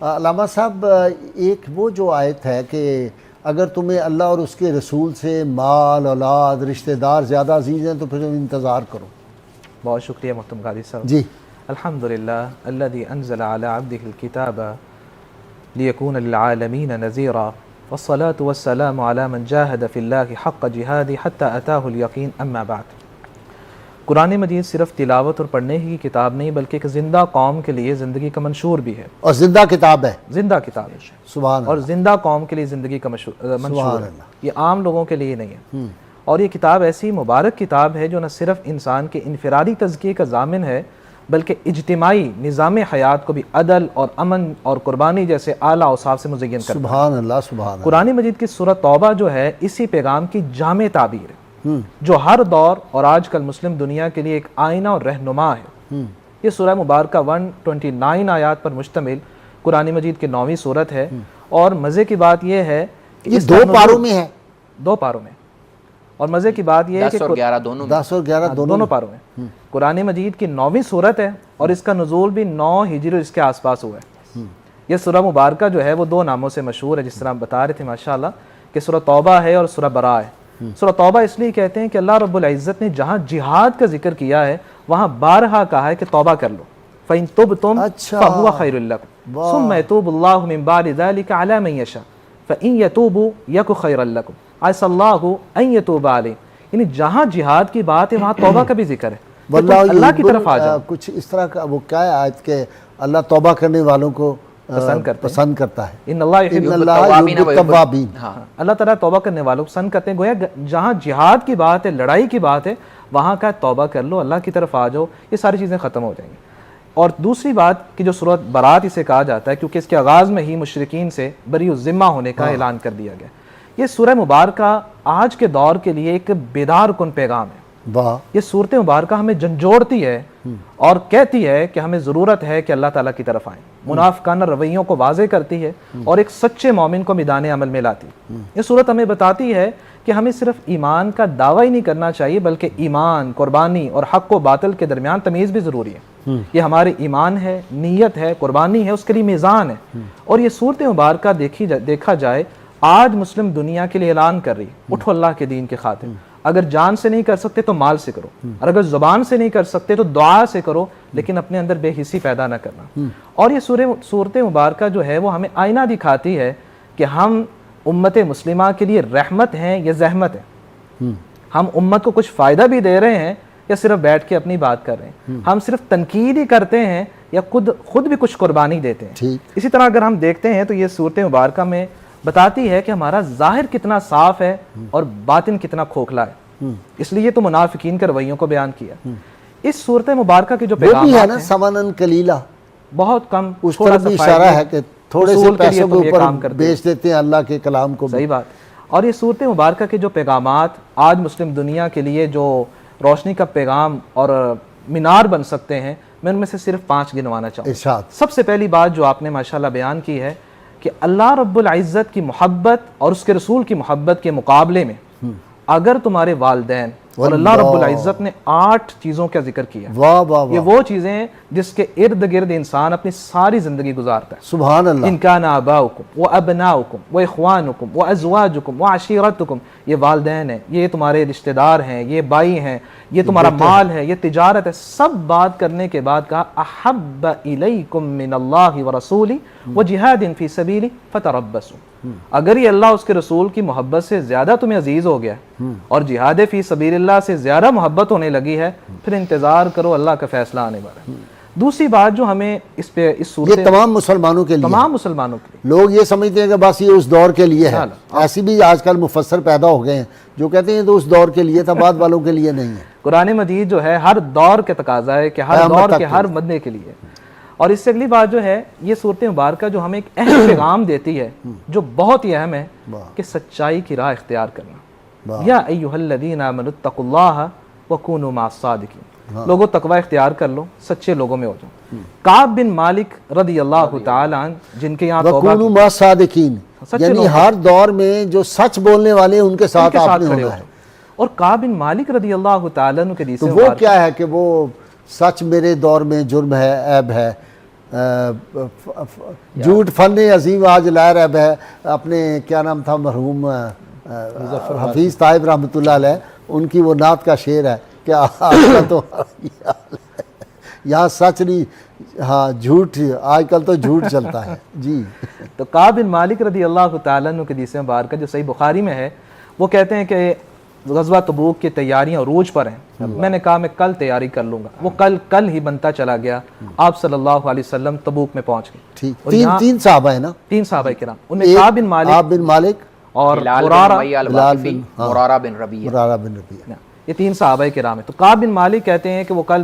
علامہ صاحب ایک وہ جو آیت ہے کہ اگر تمہیں اللہ اور اس کے رسول سے مال اولاد رشتہ دار زیادہ عزیز ہیں تو پھر انتظار کرو. بہت شکریہ محترم قاری صاحب. جی الحمدللہ الذی انزل علی عبدہ الکتاب لیکون للعالمین نذیرا والصلاة والسلام علی من جاہد فی اللہ حق جہادہ حتی اتاہ الیقین. اما بعد، قرآن مجید صرف تلاوت اور پڑھنے کی کتاب نہیں بلکہ ایک زندہ قوم کے لیے زندگی کا منشور بھی ہے. اور زندہ کتاب ہے. زندہ کتاب ہے. سبحان اللہ. اور زندہ قوم کے لیے زندگی کا منشور ہے. یہ عام لوگوں کے لیے نہیں ہے. اور یہ کتاب ایسی مبارک کتاب ہے جو نہ صرف انسان کے انفرادی تزکیے کا ضامن ہے بلکہ اجتماعی نظام حیات کو بھی عدل اور امن اور قربانی جیسے اعلیٰ اوصاف سے مزین کرتا ہے. سبحان اللہ سبحان اللہ. قرآن مجید کی سورۃ توبہ جو ہے اسی پیغام کی جامع تعبیر ہے جو ہر دور اور آج کل مسلم دنیا کے لیے ایک آئینہ اور رہنما ہے. یہ سورہ مبارکہ 129 آیات پر مشتمل قرآن مجید کی 9ویں سورت ہے. اور مزے کی بات یہ ہے کہ یہ 2 پاروں میں ہے. 2 پاروں میں. اور مزے کی بات یہ ہے کہ 10 اور 11 دونوں 10 اور 11 دونوں پاروں میں. قرآن مجید کی 9ویں سورت ہے اور اس کا نزول بھی 9 ہجری اور اس کے آس پاس ہوا ہے. یہ سورہ مبارکہ جو ہے وہ 2 ناموں سے مشہور ہے جس طرح ہم بتا رہے تھے ماشاءاللہ کہ سورہ توبہ ہے اور سورہ برا ہے. سورہ توبہ اس لیے کہتے ہیں کہ اللہ رب العزت نے جہاں جہاد کا ذکر کیا ہے وہاں بارہا کہا ہے کہ توبہ کر لو. فَإِن تُبْتُمْ فَهُوَ خَيْرٌ لَكُمْ ثُمَّ يَتُوبُ اللَّهُ مِن بَعْدِ ذَلِكَ عَلَى مَن يَشَاءُ فَإِن يَتُوبُوا يَكُ خَيْرًا لَكُمْ عَسَى اللَّهُ أَن يَتُوبَ عَلَيْهِمْ. یعنی جہاں جہاد کی بات ہے وہاں توبہ کا بھی ذکر ہے. واللہ اللہ کی طرف آ جاؤ. کچھ اس طرح کا وہ کیا ہے آیت کہ اللہ توبہ کرنے والوں کو پسند کرتا ہے. ان اللہ یحب التوابین. اللہ تعالیٰ توبہ کرنے والوں کو پسند کرتے ہیں. گویا جہاں جہاد کی بات ہے لڑائی کی بات ہے وہاں کا توبہ کر لو اللہ کی طرف آ جاؤ یہ ساری چیزیں ختم ہو جائیں گی. اور دوسری بات کہ جو سورۃ برات اسے کہا جاتا ہے کیونکہ اس کے آغاز میں ہی مشرکین سے بری الذمہ ہونے کا اعلان کر دیا گیا. یہ سورہ مبارکہ آج کے دور کے لیے ایک بیدار کن پیغام ہے. یہ صورت مبارکہ ہمیں جھنجھوڑتی ہے اور کہتی ہے کہ ہمیں ضرورت ہے کہ اللہ تعالیٰ کی طرف آئیں. منافقانہ رویوں کو واضح کرتی ہے اور ایک سچے مومن کو میدان عمل میں لاتی. یہ صورت ہمیں بتاتی ہے کہ ہمیں صرف ایمان کا دعویٰ ہی نہیں کرنا چاہیے بلکہ ایمان، قربانی اور حق و باطل کے درمیان تمیز بھی ضروری ہے. یہ ہمارے ایمان ہے، نیت ہے، قربانی ہے، اس کے لیے میزان ہے. اور یہ صورت مبارکہ دیکھا جائے آج مسلم دنیا کے لیے اعلان کر رہی ہے اٹھو اللہ کے دین کے خاطر. اگر جان سے نہیں کر سکتے تو مال سے کرو، اور اگر زبان سے نہیں کر سکتے تو دعا سے کرو لیکن اپنے اندر بے حسی پیدا نہ کرنا. اور یہ صورت مبارکہ جو ہے وہ ہمیں آئینہ دکھاتی ہے کہ ہم امت مسلمہ کے لیے رحمت ہیں یا زحمت ہے. ہم امت کو کچھ فائدہ بھی دے رہے ہیں یا صرف بیٹھ کے اپنی بات کر رہے ہیں. ہم صرف تنقید ہی کرتے ہیں یا خود بھی کچھ قربانی دیتے ہیں. اسی طرح اگر ہم دیکھتے ہیں تو یہ صورت مبارکہ میں بتاتی ہے کہ ہمارا ظاہر کتنا صاف ہے اور باطن کتنا کھوکھلا ہے. اس لیے تو منافقین کے رویوں کو بیان کیا. اس صورت مبارکہ کے جو پیغامات ہیں ثمناً قلیلا بہت کم، اس طرح بھی اشارہ ہے کہ تھوڑے سے پیسوں کے اوپر بیچ دیتے ہیں اللہ کے کلام کو. صحیح بات. اور یہ صورت مبارکہ کے جو پیغامات آج مسلم دنیا کے لیے جو روشنی کا پیغام اور مینار بن سکتے ہیں میں ان میں سے صرف 5 گنوانا چاہوں. سب سے پہلی بات جو آپ نے ماشاءاللہ بیان کی ہے کہ اللہ رب العزت کی محبت اور اس کے رسول کی محبت کے مقابلے میں اگر تمہارے والدین اور اللہ رب العزت نے 8 چیزوں کا ذکر کیا. یہ وہ چیزیں ہیں جس کے ارد گرد انسان اپنی ساری زندگی گزارتا ہے. سبحان اللہ. ان کان آباؤکم و ابناؤکم و اخوانکم و ازواجکم و عشیرتکم، یہ والدین ہیں، یہ تمہارے رشتہ دار ہیں، یہ بھائی ہیں، یہ تمہارا مال ہے، یہ تجارت ہے. سب بات کرنے کے بعد کہا احب الیکم من اللہ ورسولہ وجہاد فی سبیلہ فتربصوا. اگر یہ اللہ اس کے رسول کی محبت سے زیادہ تمہیں عزیز ہو گیا اور جہاد فی سبیل اللہ سے زیادہ محبت ہونے لگی ہے پھر انتظار کرو اللہ کا فیصلہ آنے والا ہے. دوسری بات جو ہمیں اس صورت، یہ تمام مسلمانوں کے لیے، تمام مسلمانوں کے لیے. لوگ یہ سمجھتے ہیں کہ بس یہ اس دور کے لیے ہے. ایسی بھی آج کل مفسر پیدا ہو گئے ہیں جو کہتے ہیں تو اس دور کے لیے تھا، بعد والوں کے لیے نہیں ہے. قرآن مجید جو ہے ہر دور کے تقاضا ہے کہ ہر دور کے ہر بندے کے لیے. اور اس سے اگلی بات جو ہے یہ صورت مبارکہ جو ہمیں ایک اہم پیغام دیتی ہے جو بہت ہی اہم ہے کہ سچائی کی راہ اختیار کرنا. یا ایھا الذین آمنوا اتقوا اللہ وکونوا مع الصادقین. لوگوں تقوی اختیار کر لو، سچے لوگوں میں ہو جاؤ. کعب بن مالک رضی اللہ تعالی عنہ جن کے یہاں وکونوا مع الصادقین، یعنی ہر دور میں جو سچ بولنے والے ہیں ان کے ساتھ آپ نے ہونا ہے. اور کعب بن مالک رضی اللہ تعالی عنہ کے حدیث وہ کیا ہے کہ وہ سچ میرے دور میں جرم ہے، عیب ہے، جھوٹ فن عظیم آج لا رہا ہے اپنے کیا نام تھا مرحوم حفیظ طائب رحمۃ اللہ علیہ، ان کی وہ نعت کا شعر ہے کہ آج کل تو یہاں سچ نہیں، ہاں جھوٹ، آج کل تو جھوٹ چلتا ہے جی۔ تو کعب بن مالک رضی اللہ تعالیٰ عنہ کی حدیث مبارکہ جو صحیح بخاری میں ہے، وہ کہتے ہیں کہ غزوہ تبوک کی تیاریاں عروج پر ہیں، میں نے کہا میں کل تیاری کر لوں گا، وہ کل ہی بنتا چلا گیا، آپ صلی اللہ علیہ وسلم تبوک میں پہنچ گئے۔ ٹھیک، تین صحابہ ہیں نا، 3 صحابہ کرام، ان میں کعب بن مالک اور مرارہ بن ربیعہ، یہ 3 صحابہ کرام ہیں۔ تو کعب بن مالک کہتے ہیں کہ وہ کل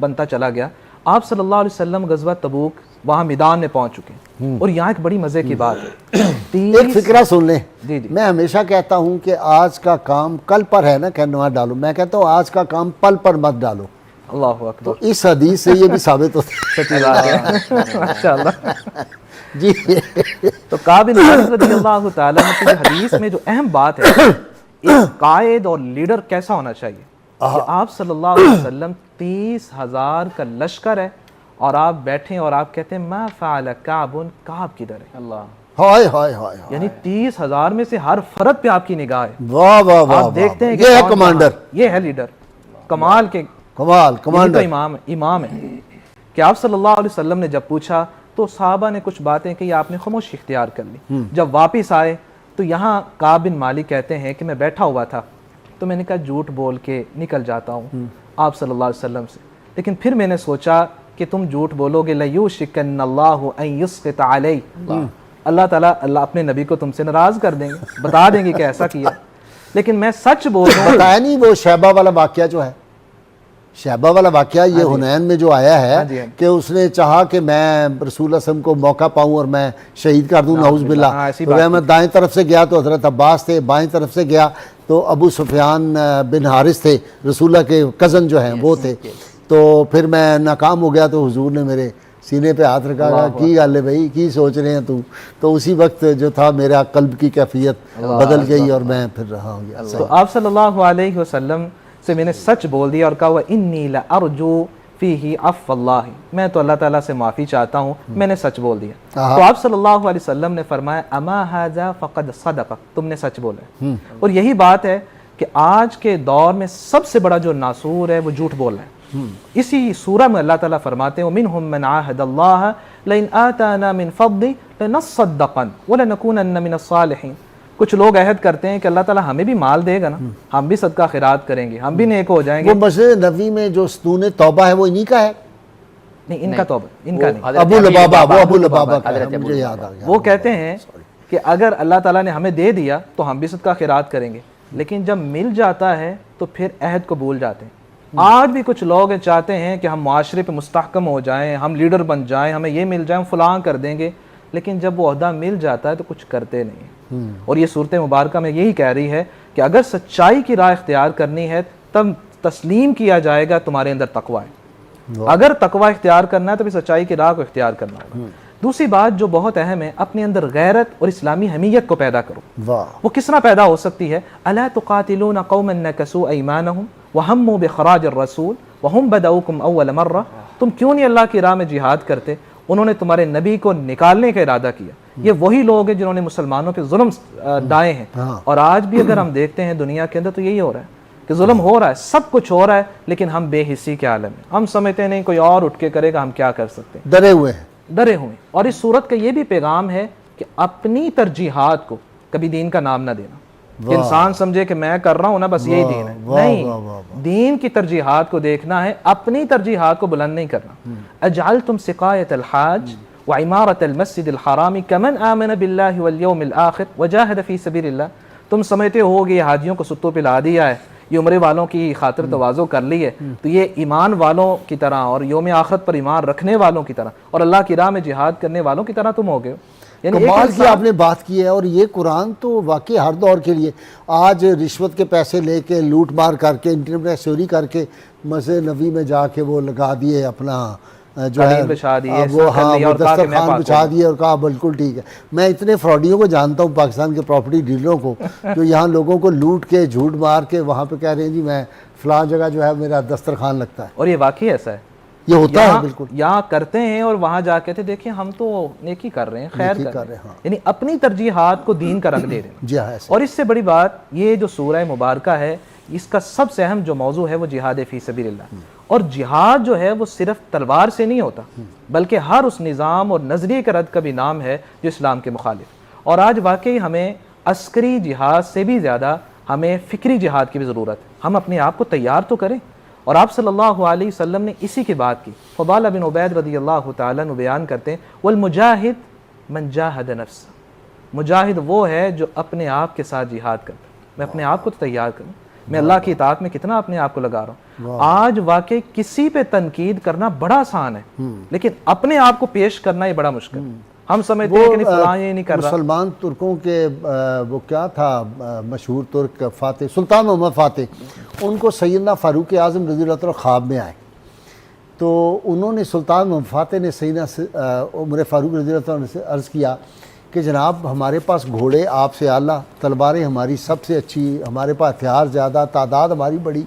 بنتا چلا گیا، آپ صلی اللہ علیہ وسلم غزوہ تبوک وہاں میدان میں پہنچ چکے ہیں۔ اور یہاں ایک بڑی مزے کی بات ہے، ایک فکرہ سن لیں، جی میں ہمیشہ کہتا ہوں کہ آج کا کام کل پر ہے نا، کہنا ڈالو، میں کہتا ہوں آج کا کام پل پر مت ڈالو۔ اللہ اکبر، تو اس حدیث سے یہ بھی ثابت ہوتا ہے، سچی بات ہے ماشاءاللہ جی۔ تو کعب بن مالک رضی اللہ تعالیٰ عنہ کی جو حدیث میں جو اہم بات ہے، ایک قائد اور لیڈر کیسا ہونا چاہیے، کہ آپ صلی اللہ علیہ وسلم 30,000 کا لشکر ہے اور آپ بیٹھیں اور آپ کہتے ہیں ما فعل کعب، کعب کدھر ہے؟ اللہ، ہائے ہائے ہائے، یعنی 30,000 میں سے ہر فرد پہ آپ کی نگاہ ہے، واہ واہ واہ، آپ دیکھتے ہیں کہ یہ ہے کون کمانڈر، یہ ہے لیڈر، کمال کے کمانڈر، یہی تو امام ہے کہ آپ صلی اللہ علیہ وسلم نے جب پوچھا تو صحابہ نے کچھ باتیں کہ آپ نے خاموشی اختیار کر لی۔ جب واپس آئے تو یہاں کعب بن مالک کہتے ہیں کہ میں بیٹھا ہوا تھا تو میں نے کہا جھوٹ بول کے نکل جاتا ہوں آپ صلی اللہ علیہ وسلم سے، لیکن پھر میں نے سوچا کہ تم جھوٹ بولو گے لَيُوشِكَنَّ اللَّهُ أَن يُسْقِطَ عَلَيْكَ، اللہ تعالیٰ اپنے نبی کو تم سے ناراض کر دیں گے، بتا دیں گے کہ ایسا کیا، لیکن میں سچ بول رہا ہوں۔ بتایا نہیں وہ شیبہ والا واقعہ جو ہے، شیبہ والا واقعہ یہ حنین میں جو آیا ہے کہ اس نے چاہا کہ میں رسول اللہ صلی اللہ علیہ وسلم کو موقع پاؤں اور میں شہید کر دوں، نعوذ باللہ، تو میں دائیں طرف سے گیا تو حضرت عباس تھے، بائیں طرف سے گیا تو ابو سفیان بن حارث تھے، رسول اللہ کے کزن جو ہیں وہ تھے، تو پھر میں ناکام ہو گیا تو حضور نے میرے سینے پہ ہاتھ رکھا، کہا کی گل ہے بھائی، کی سوچ رہے ہیں تو اسی وقت جو تھا میرا قلب کی کیفیت بدل گئی اور میں پھر رہا ہوں گیا۔ تو آپ صلی اللہ علیہ وسلم سے میں نے سچ بول دیا اور کہا وَإِنِّي لَأَرْجُو فِيهِ عَفْوَ اللَّهِ، میں تو اللہ تعالیٰ سے معافی چاہتا ہوں، میں نے سچ بول دیا۔ تو آپ صلی اللہ علیہ وسلم نے فرمایا اما ھذا فقد صدق، تم نے سچ بولا ہے۔ اور یہی بات ہے کہ آج کے دور میں سب سے بڑا جو ناسور ہے وہ جھوٹ بول رہا ہے۔ اسی سورہ میں اللہ تعالیٰ فرماتے ہیں وَمِنْهُمْ مَنْ عَاهَدَ اللَّهَ لَئِنْ آتَانَا مِنْ فَضْلِهِ لَنَصَّدَّقَنَّ وَلَنَكُونَنَّ مِنَ الصَّالِحِينَ، کچھ لوگ عہد کرتے ہیں کہ اللہ تعالیٰ ہمیں بھی مال دے گا نا، ہم بھی صدقہ خیرات کریں گے، ہم بھی نیک ہو جائیں گے۔ وہ مسجد نبوی میں جو ستون توبہ ہے وہ انہی کا ہے؟ نہیں، ان کا توبہ، ان کا نہیں، ابو لبابہ، وہ ابو لبابہ کا ہے، مجھے یاد آ گیا۔ وہ کہتے ہیں کہ اگر اللہ تعالیٰ نے ہمیں دے دیا تو ہم بھی صدقہ خیرات کریں گے، لیکن جب مل جاتا ہے تو پھر عہد کو بھول جاتے ہیں۔ آج بھی کچھ لوگ چاہتے ہیں کہ ہم معاشرے پہ مستحکم ہو جائیں، ہم لیڈر بن جائیں، ہمیں یہ مل جائے، ہم فلاں کر دیں گے، لیکن جب وہ عہدہ مل جاتا ہے تو کچھ کرتے نہیں ہیں۔ اور یہ صورت مبارکہ میں یہی کہہ رہی ہے کہ اگر سچائی کی راہ اختیار کرنی ہے تب تسلیم کیا جائے گا تمہارے اندر تقوی ہے، اگر تقوی اختیار کرنا ہے تو پھر سچائی کی راہ کو اختیار کرنا ہوگا۔ دوسری بات جو بہت اہم ہے، اپنے اندر غیرت اور اسلامی حمیت کو پیدا کرو۔ وہ کس طرح پیدا ہو سکتی ہے؟ الا تقاتلون قوما نکثوا ایمانهم وہموا بخراج الرسول وهم بدؤوکم اول مرہ، تم کیوں نہیں اللہ کی راہ میں جہاد کرتے؟ انہوں نے تمہارے نبی کو نکالنے کا ارادہ کیا۔ یہ وہی لوگ ہیں جنہوں نے مسلمانوں پہ ظلم ڈائے ہیں، اور آج بھی اگر ہم دیکھتے ہیں دنیا کے اندر تو یہی ہو رہا ہے کہ ظلم ہو رہا ہے، سب کچھ ہو رہا ہے، لیکن ہم بے حسی کے عالم میں، ہم سمجھتے نہیں کوئی اور اٹھ کے کرے گا، ہم کیا کر سکتے ہیں، ڈرے ہوئے ہیں، ڈرے ہوئے۔ اور اس صورت کا یہ بھی پیغام ہے کہ اپنی ترجیحات کو کبھی دین کا نام نہ دینا، کہ انسان سمجھے کہ میں کر رہا ہوں نا بس یہی دین ہے، نہیں، دین کی ترجیحات کو دیکھنا ہے، اپنی ترجیحات کو بلند نہیں کرنا۔ اجعلتم سقایۃ الحاج وعمارۃ المسجد الحرام کمن آمن باللہ والیوم الآخر وجاہد فی سبیل اللہ، تم سمجھتے ہو کہ یہ حاجیوں کو ستوں پہ لا دیا ہے، یہ عمرے والوں کی خاطر تواضع کر لی ہے، تو یہ ایمان والوں کی طرح اور یوم آخرت پر ایمان رکھنے والوں کی طرح اور اللہ کی راہ میں جہاد کرنے والوں کی طرح تم ہو گئے ہو۔ یعنی کمال کی آپ نے بات کی ہے، اور یہ قرآن تو واقعی ہر دور کے لیے، آج رشوت کے پیسے لے کے لوٹ مار کر کے انٹرنیٹ چوری کر کے مسجد نبوی میں جا کے وہ لگا دیے اپنا جو ہے وہ، ہاں وہ دسترخوان بچھا دیے اور کہا بالکل ٹھیک ہے۔ میں اتنے فراڈیوں کو جانتا ہوں، پاکستان کے پراپرٹی ڈیلروں کو، جو یہاں لوگوں کو لوٹ کے جھوٹ مار کے وہاں پہ کہہ رہے ہیں جی میں فلاں جگہ جو ہے میرا دسترخوان لگتا ہے، اور یہ واقعی ایسا ہے۔ یہ ہوتا ہے بالکل. یہاں کرتے ہیں اور وہاں جا کے تھے دیکھیں ہم تو نیکی کر رہے ہیں، خیر کر رہے ہیں، یعنی اپنی ترجیحات کو دین کا رنگ دے دینا. جی ہاں. اور اس سے بڑی بات یہ جو سورہ مبارکہ ہے اس کا سب سے اہم جو موضوع ہے وہ جہاد فی سبیل اللہ. اور جہاد جو ہے وہ صرف تلوار سے نہیں ہوتا بلکہ ہر اس نظام اور نظریے کا رد کا بھی نام ہے جو اسلام کے مخالف. اور آج واقعی ہمیں عسکری جہاد سے بھی زیادہ ہمیں فکری جہاد کی بھی ضرورت ہے. ہم اپنے آپ کو تیار تو کریں. اور آپ صلی اللہ علیہ وسلم نے اسی کی بات کی. فضالہ بن عبید رضی اللہ تعالیٰ عنہ بیان کرتے ہیں والمجاہد من جاہد نفسہ. مجاہد وہ ہے جو اپنے آپ کے ساتھ جہاد کرتا ہے. میں اپنے آپ کو تو تیار کروں، میں اللہ کی اطاعت میں کتنا اپنے آپ کو لگا رہا ہوں. آج واقعی کسی پہ تنقید کرنا بڑا آسان ہے لیکن اپنے آپ کو پیش کرنا یہ بڑا مشکل ہے. ہم سمجھتے ہیں کہ فلاں یہ نہیں کر رہا. مسلمان ترکوں کے وہ کیا تھا مشہور ترک فاتح سلطان محمد فاتح، ان کو سیدنا فاروق اعظم رضی اللہ عنہ خواب میں آئے تو انہوں نے سلطان محمد فاتح نے سیدنا عمر فاروق رضی اللہ عنہ سے عرض کیا کہ جناب ہمارے پاس گھوڑے آپ سے اعلیٰ، تلواریں ہماری سب سے اچھی، ہمارے پاس ہتھیار زیادہ، تعداد ہماری بڑی،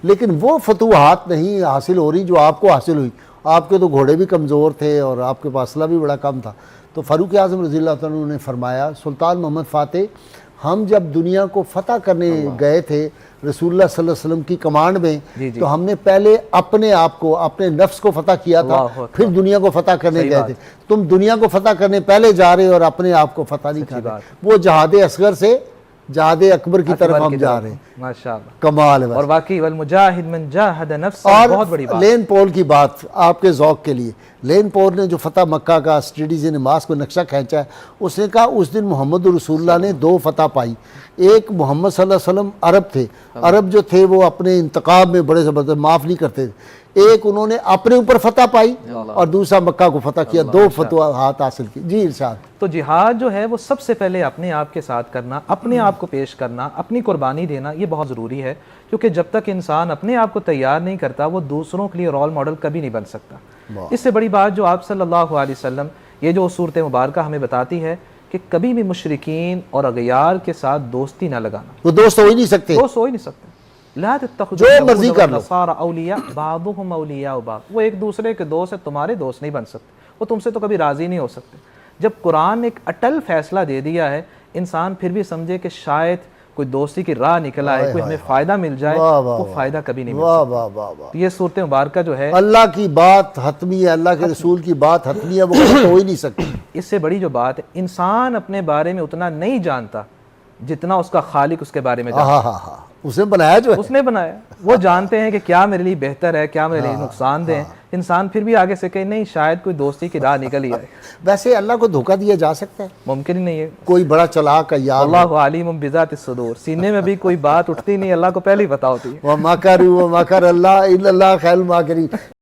لیکن وہ فتوحات نہیں حاصل ہو رہی جو آپ کو حاصل ہوئی. آپ کے تو گھوڑے بھی کمزور تھے اور آپ کے پاس اسلحہ بھی بڑا کم تھا. تو فاروق اعظم رضی اللہ عنہ نے فرمایا سلطان محمد فاتح ہم جب دنیا کو فتح کرنے گئے تھے رسول اللہ صلی اللہ علیہ وسلم کی کمانڈ میں تو ہم نے پہلے اپنے آپ کو، اپنے نفس کو فتح کیا تھا، پھر دنیا کو فتح کرنے گئے تھے. تم دنیا کو فتح کرنے پہلے جا رہے اور اپنے آپ کو فتح نہیں کر رہے. وہ جہاد اصغر سے جہاد اکبر کی طرف ہم جا رہے ہیں. ماشاءاللہ کمال ہے. اور واقعی والمجاہد من جاہد نفسہ بہت بڑی بات. لین پول کی بات آپ کے ذوق کے لیے، لین پول نے جو فتح مکہ کا اسٹریٹجی نماز کو نقشہ کھینچا ہے، اس نے کہا اس دن محمد رسول اللہ نے 2 فتح پائی. ایک محمد صلی اللہ علیہ وسلم عرب تھے، عرب جو تھے وہ اپنے انتقام میں بڑے زبردست معاف نہیں کرتے تھے. ایک انہوں نے اپنے اوپر فتح پائی اور دوسرا مکہ کو فتح کیا. 2 فتوحات حاصل کی. جی ارشاد. تو جہاد جو ہے وہ سب سے پہلے اپنے آپ کے ساتھ کرنا، اپنے آپ کو پیش کرنا، اپنی قربانی دینا یہ بہت ضروری ہے کیونکہ جب تک انسان اپنے آپ کو تیار نہیں کرتا وہ دوسروں کے لیے رول ماڈل کبھی نہیں بن سکتا. اس سے بڑی بات جو آپ صلی اللہ علیہ وسلم یہ جو صورت مبارکہ ہمیں بتاتی ہے کہ کبھی بھی مشرکین اور اغیار کے ساتھ دوستی نہ لگانا. وہ دوست ہو ہی نہیں سکتے. دوست ہو ہی نہیں سکتے. لا تتخذوا جو مرضی کر لو. اولیاء بعضهم اولیاء بعض. وہ ایک دوسرے کے دوست ہیں، تمہارے دوست نہیں بن سکتے. وہ تم سے تو کبھی راضی نہیں ہو سکتے. جب قرآن ایک اٹل فیصلہ دے دیا ہے انسان پھر بھی سمجھے کہ شاید کوئی دوستی کی راہ نکل آئے، کوئی ہمیں فائدہ مل جائے، وہ فائدہ کبھی نہیں مل سکتا. یہ صورت مبارکہ جو ہے اللہ کی بات حتمی ہے، اللہ کے رسول کی بات حتمی ہے، وہ غلط ہو ہی نہیں سکتی. اس سے بڑی جو بات ہے انسان اپنے بارے میں اتنا نہیں جانتا جتنا اس کا خالق اس کے بارے میں جانتا ہے. اس نے بنایا جو ہے، اس نے بنایا. وہ جانتے ہیں کہ کیا میرے لیے بہتر ہے، کیا میرے لیے نقصان دہ. انسان پھر بھی آگے سے کہے نہیں شاید کوئی دوستی کی راہ نکل ہی آئے. ویسے اللہ کو دھوکہ دیا جا سکتا ہے؟ ممکن ہی نہیں ہے. کوئی بڑا چلاک ہے یار، اللہ علیم بذات الصدور، سینے میں بھی کوئی بات اٹھتی نہیں اللہ کو پہلے ہی پتا ہوتی ہے. وَمَكَرُوا وَمَكَرَ اللَّهُ إِنَّ اللَّهَ خَيْرُ الْمَاكِرِينَ.